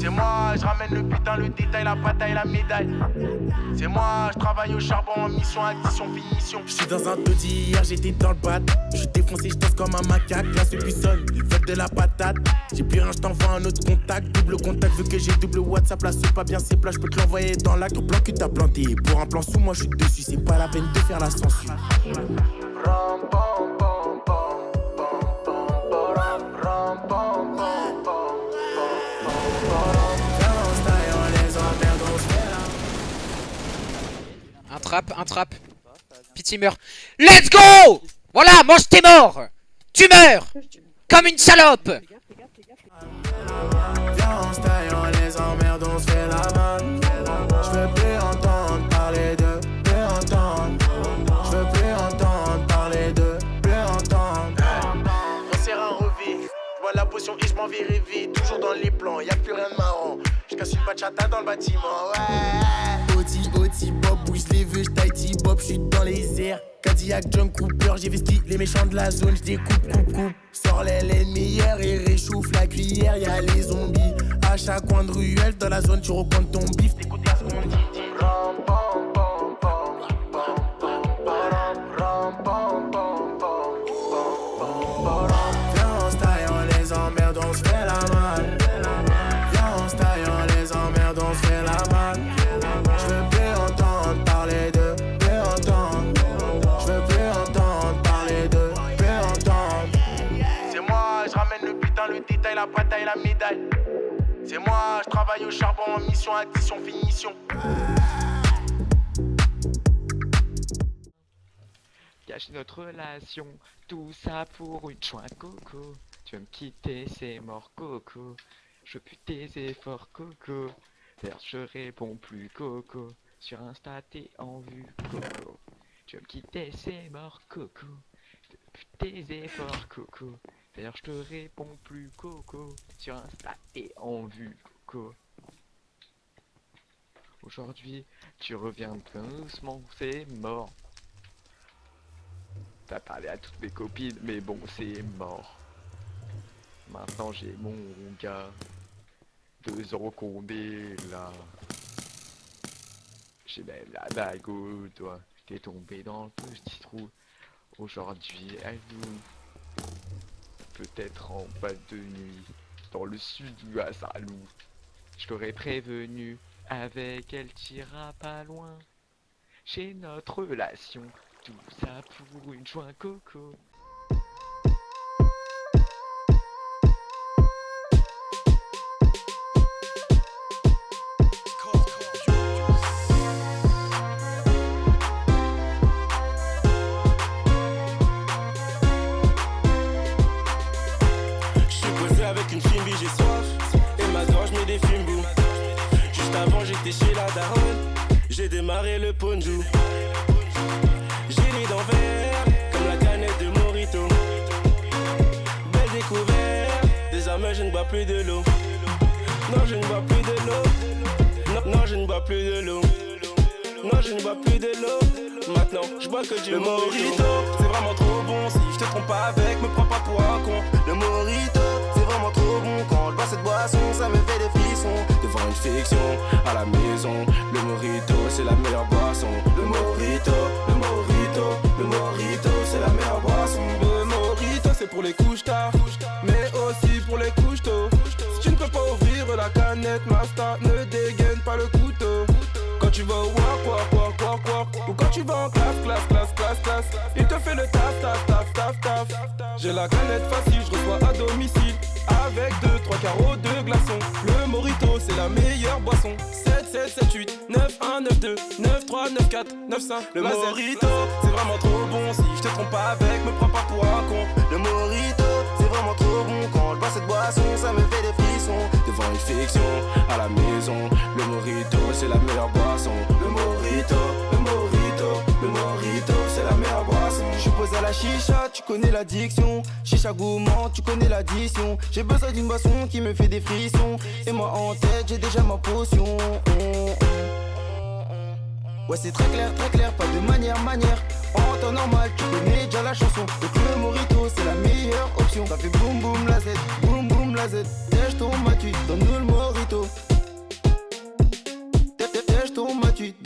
C'est moi, je ramène le putain, le détail, la bataille, la médaille. C'est moi, je travaille au charbon en mission, addition, finition. Je suis dans un taudis, hier j'étais dans le bat. Je suis défoncé, je danse comme un macaque. Là ce buissonne, ils veulent de la patate. J'ai plus rien, je t'envoie un autre contact. Double contact, vu que j'ai double WhatsApp. Là c'est pas bien, c'est plat, je peux te l'envoyer dans l'acte. Au plan que t'as planté, pour un plan sous moi je suis dessus. C'est pas la peine de faire la censure. Un trap. Pity meurt. Let's go! Voilà, mange tes morts! Tu meurs! Comme une salope! Viens on se taille, on les emmerde, on se fait la main. Je veux plus entendre parler de, plus entendre. Je veux plus entendre parler de, plus entendre. On serre un revit, je bois la potion et je m'en vais rêver. Toujours dans les plans, y'a plus rien de marrant. Je casse une bachata dans le bâtiment, ouais. Oti, Bob, bouge les vœux, j'taille Bob, j'suis dans les airs. Cadillac, John Cooper, j'ai vesti les méchants de la zone, j'découpe. Sors les meilleurs et réchauffe la cuillère, y'a les zombies. À chaque coin de ruelle, dans la zone, tu recomptes ton bif, t'écoutes pas ce qu'on dit. Viens, on se taille, on les emmerde, on se fait la malle. Viens, on se taille, on les emmerde, on se fait la malle. Je veux plus entendre parler de, plus entendre. Je veux plus entendre parler de, plus entendre. C'est moi, je ramène le putain, le détail, la bataille, la médaille. C'est moi, je travaille au charbon en mission, addition, finition. Cache notre relation, tout ça pour une chouin coco. Tu veux me quitter, c'est mort coco. Je pue tes efforts coco. D'ailleurs je réponds plus coco. Sur Insta t'es en vue coco. Tu veux me quitter, c'est mort coco. Je pue tes efforts coco. D'ailleurs je te réponds plus coco. Sur Insta t'es en vue coco. Aujourd'hui tu reviens doucement, c'est mort. T'as parlé à toutes mes copines, mais bon, c'est mort. Maintenant, j'ai mon gars. 2 ans qu'on est là. J'ai même la bague au doigt. T'es tombé dans le petit trou. Aujourd'hui, elle nous. Peut-être en boîte de nuit. Dans le sud du Salou. Je t'aurais prévenu. Avec elle, t'ira pas loin. Chez notre relation. Tout ça pour une joint coco. Je suis posé avec une fimbi, j'ai soif. Et ma gorge met des fimbous. Juste avant j'étais chez la daronne. J'ai démarré le ponjou. J'ai les dents vertes, comme la canette de Morito. Belle découverte, désormais je ne bois plus de l'eau. Non, je ne bois plus de l'eau. Non, je ne bois plus de l'eau. Non, je ne bois plus de l'eau. Maintenant, je bois que du Morito. C'est vraiment trop bon, si je te trompe pas avec, me prends pas pour un con. Le Morito, c'est vraiment trop bon. Quand je bois cette boisson, ça me fait des frissons. Devant une fiction, à la maison. Le Morito, c'est la meilleure boisson. Le Morito, le Morito, le Morito, c'est la meilleure boisson. Le Morito, c'est pour les couches tard, mais aussi pour les couches tôt. Si tu ne peux pas ouvrir la canette, Master, ne dégaine pas le couteau. Quand tu vas au work, ou quand tu vas en classe, il te fait le taf. J'ai la canette facile, je reçois à domicile. Avec 2-3 carreaux de glaçons. Le Morito, c'est la meilleure boisson. 7, 7, 7, 8, 9, 1, 9, 2, 9, 3, 9, 4, 9, 5. Le Morito, c'est vraiment trop bon. Si je te trompe pas avec, me prends pas pour un con. Le Morito, c'est vraiment trop bon. Quand je bois cette boisson, ça me fait des frissons. Devant une fiction, à la maison. Le Morito, c'est la meilleure boisson. Le Morito, le Morito, le Morito, c'est la meilleure boisson. Je suis posé à la chicha, tu connais l'addiction. Chicha gourmand, tu connais l'addition. J'ai besoin d'une boisson qui me fait des frissons. Et moi en tête, j'ai déjà ma potion. Ouais, c'est très clair, pas de manière. En temps normal, tu connais déjà la chanson. Donc le Morito, c'est la meilleure option. Ça fait boum boum la Z, boum boum la Z. Tèche ton matu, donne-nous le Morito.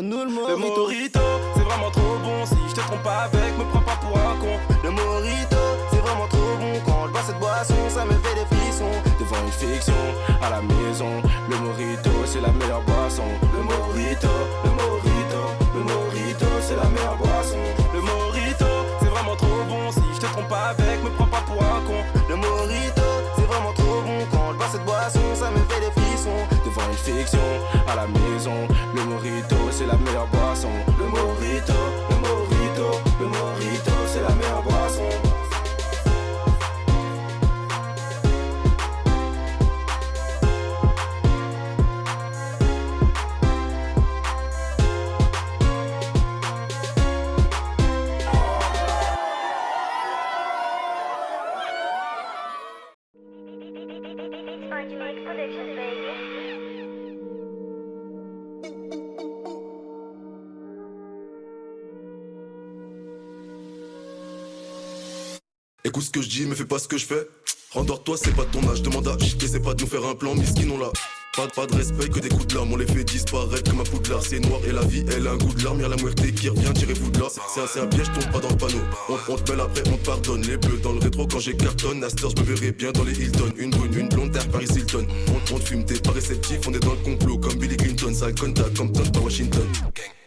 Donne-nous le mojito, c'est vraiment trop bon. Si je te trompe pas avec, me prends pas pour un con. Le mojito, c'est vraiment trop bon. Quand je bois cette boisson, ça me fait des frissons. Devant une fiction, à la maison. Le mojito, c'est la meilleure boisson. Le mojito, le mojito, le mojito, c'est la meilleure boisson. Le mojito, c'est vraiment trop bon. Si je te trompe pas avec, me prends pas pour un con. Le mojito, c'est vraiment trop bon. Quand je bois cette boisson, ça me fait des frissons. Devant une fiction, à la maison. Le mojito, c'est la meilleure boisson. Le mojito, le mojito, le mojito, c'est la meilleure boisson. Écoute ce que je dis, mais fais pas ce que je fais. Rendors-toi, c'est pas ton âge. Demande à chiquer, c'est pas de nous faire un plan. Miskin, on l'a. Pas de respect, que des coups de larmes. On les fait disparaître comme un poudlard. C'est noir et la vie, elle a un goût de larmes. Y'a la muerte qui revient, tirez-vous de là. C'est un piège, tombe pas dans le panneau. On te mêle après, on te pardonne. Les bleus dans le rétro quand j'ai cartonne. Aster, je me verrai bien dans les Hilton. Une brune, une blonde, Air Paris Hilton. On te fume, t'es pas réceptif. On est dans le complot comme Billy Clinton. Sale contact, Compton, pas Washington.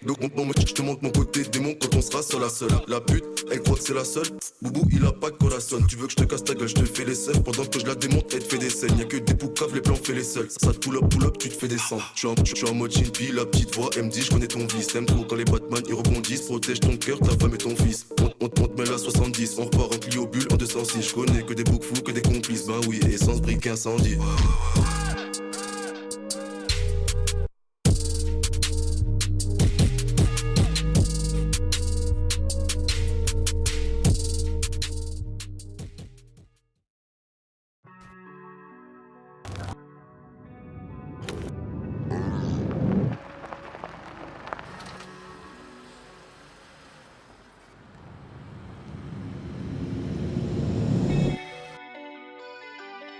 Donc je te montre mon côté démon quand on sera seul à seul. La pute, elle croit que c'est la seule. Boubou, il a pas de corazon. Tu veux que je te casse ta gueule, je te fais les seufs. Pendant que je la démonte, elle te fait des scènes. Y'a que des poucaves, les plans fait les seuls. Ça te pull up, tu te fais descendre. Je suis en mode chimpy, la petite voix, elle me dit je connais ton vice. T'aimes trop quand les Batman ils rebondissent. Protège ton cœur, ta femme et ton fils. On te met la 70, on repart en Clio bulle en 206. Je connais que des boucs fous, que des complices. Ben oui, essence, brique, incendie.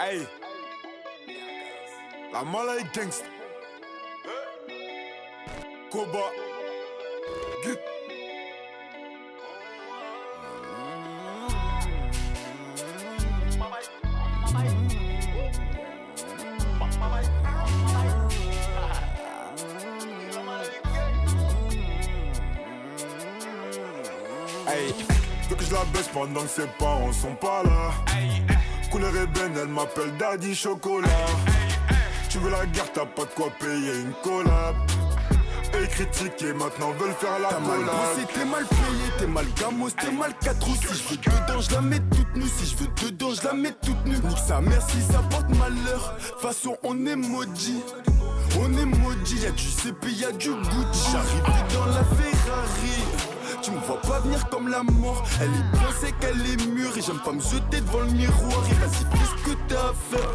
Hey, la mala est gangsta. Koba, Gut. Hey, veux que je la baisse pendant que ses parents sont pas là. Couleur ébène, elle m'appelle Daddy Chocolat. Tu veux la guerre, t'as pas de quoi payer une collab. Et critiquer, maintenant veulent faire la collab. T'as mal bossé, t'es mal payé, t'es mal gamos, t'es mal 4 roues. Si je veux dedans, je la mets toute nue. Si je veux dedans, je la mets toute nue. Nique sa mère si ça porte malheur. Façon, on est maudit. On est maudit, y'a du CP, y'a du Gucci. J'arrive dans la Ferrari. Tu me vois pas venir comme la mort. Elle est bien, c'est qu'elle est mûre. Et j'aime pas me jeter devant le miroir. Et vas-y, fais ce que t'as à faire.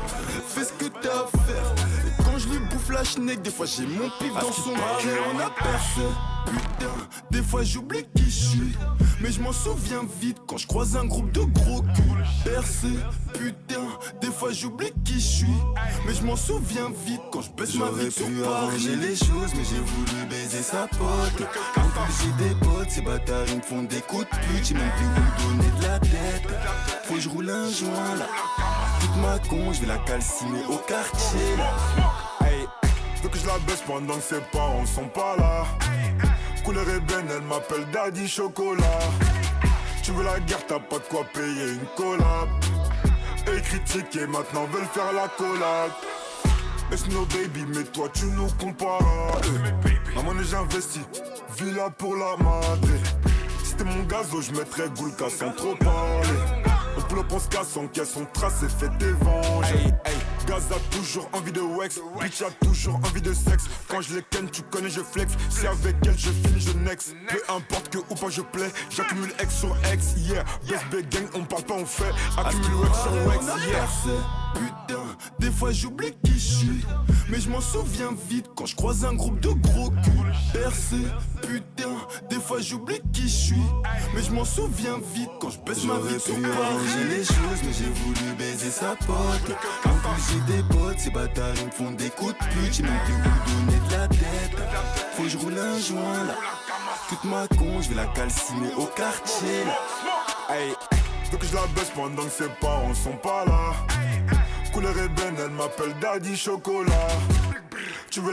Fais ce que t'as à faire. Et quand je lui bouffe la schneck, des fois j'ai mon pif dans son cul. On a percé, putain. Des fois j'oublie qui je suis. Mais je m'en souviens vite quand je croise un groupe de gros culs. Percé, putain. Des fois j'oublie qui je suis. Mais je m'en souviens vite quand je baisse ma vie sur Paris. J'aurais pu arranger les choses, mais j'ai voulu baiser sa pote. J'ai des potes, ces bâtards ils me font des coups de pute. J'ai même plus où donner de la tête. Faut que je roule un joint là. Toute ma con, je vais la calciner au quartier là. Hey, veux que je la baisse pendant que ses parents sont pas là. Couleur ébène, elle m'appelle Daddy Chocolat. Tu veux la guerre, t'as pas de quoi payer une collab. Et critiquer, maintenant veulent faire la collab. Laisse nos baby, mais toi tu nous compares. Maman, j'ai investi, villa pour la madre. Si c'était mon gazo, je mettrais Goulka sans trop parler. On plop, on se casse, on caisse, on trace et fait des venges. Hey, hey. Gaz a toujours envie de wax, bitch a toujours envie de sexe. Quand je les ken, tu connais, je flex. Si avec elle je finis, je next. Peu importe que ou pas je plais, j'accumule X sur X, yeah. BSB gang, on parle pas, on fait. Accumule Wax sur Wax, yeah. Putain, des fois j'oublie qui je suis. Mais je m'en souviens vite quand je croise un groupe de gros culs. Percé, putain, Des fois j'oublie qui je suis, mais je m'en souviens vite quand je baisse ma vie tout arranger les choses, mais j'ai voulu baiser sa pote. En plus j'ai des potes, ces bâtards ils me font des coups de pute. J'ai même plus où donner de la tête. Faut que je roule un joint là. Toute ma con, je vais la calciner au quartier là. Hey, veux que je la baisse pendant que ses parents sont pas là. Couleur ébène, elle m'appelle Daddy Chocolat.